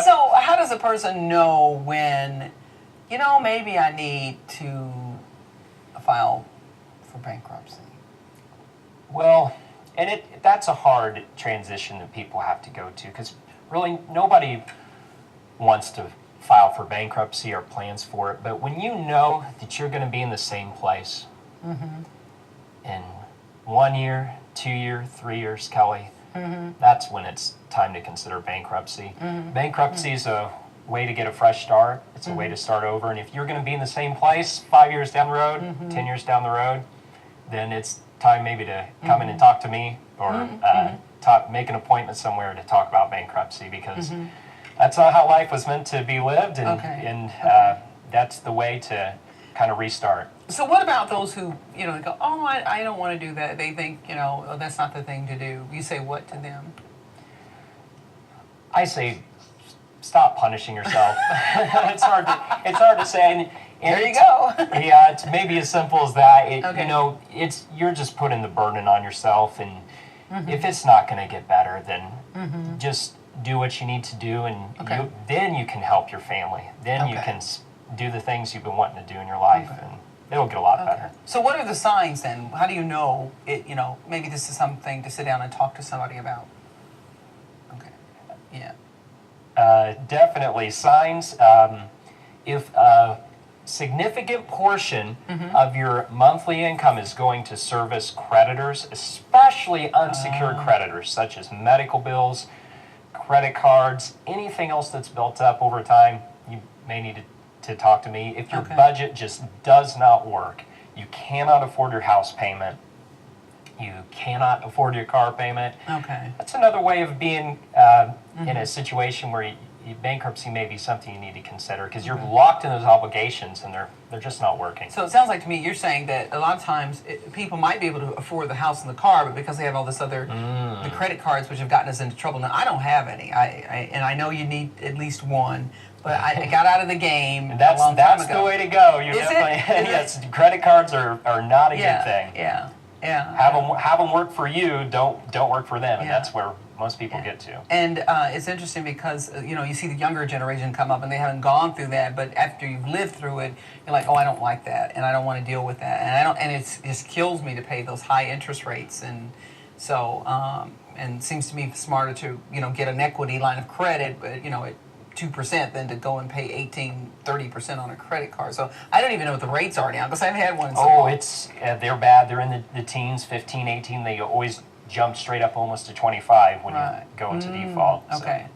So how does a person know when, maybe I need to file for bankruptcy? Well, and that's a hard transition that people have to go to, because really nobody wants to file for bankruptcy or plans for it. But when you know that you're going to be in the same place in 1 year, 2 year, 3 years, Kelly, that's when it's time to consider bankruptcy. Bankruptcy is a way to get a fresh start. It's a way to start over. And if you're going to be in the same place 5 years down the road, 10 years down the road, then it's time maybe to come in and talk to me, or make an appointment somewhere to talk about bankruptcy, because that's not how life was meant to be lived, and that's the way to kind of restart. So what about those who, go, oh, I don't want to do that. They think, oh, that's not the thing to do. You say what to them? I say, stop punishing yourself. It's hard to say. And there you go. Yeah, it's maybe as simple as that. You're just putting the burden on yourself, and if it's not going to get better, then just do what you need to do, and then you can help your family. Then you can do the things you've been wanting to do in your life, and it'll get a lot better. So what are the signs then? How do you know it? Maybe this is something to sit down and talk to somebody about. Okay. Yeah. Definitely signs. If a significant portion of your monthly income is going to service creditors, especially unsecured creditors, such as medical bills, credit cards, anything else that's built up over time, you may need to talk to me. If your budget just does not work, you cannot afford your house payment, you cannot afford your car payment. That's another way of being in a situation where bankruptcy may be something you need to consider, because you're locked in those obligations and they're just not working. So it sounds like to me you're saying that a lot of times people might be able to afford the house and the car, but because they have all this other the credit cards, which have gotten us into trouble. Now I don't have any. And I know you need at least one, but I got out of the game and that's a long time ago. That's the way to go. You're definitely yes. Credit cards are not a good thing. Yeah. Have them work for you. Don't work for them, and that's where most people get to. And it's interesting because you see the younger generation come up and they haven't gone through that, but after you've lived through it, you're like, oh, I don't like that, and I don't want to deal with that, and it just kills me to pay those high interest rates, and so and it seems to me smarter to get an equity line of credit, but at 2% than to go and pay 30% on a credit card. So I don't even know what the rates are now, because I haven't had one in so long. They're bad. They're in the teens, 15, 18. They always jump straight up almost to 25 when you go into default. Okay.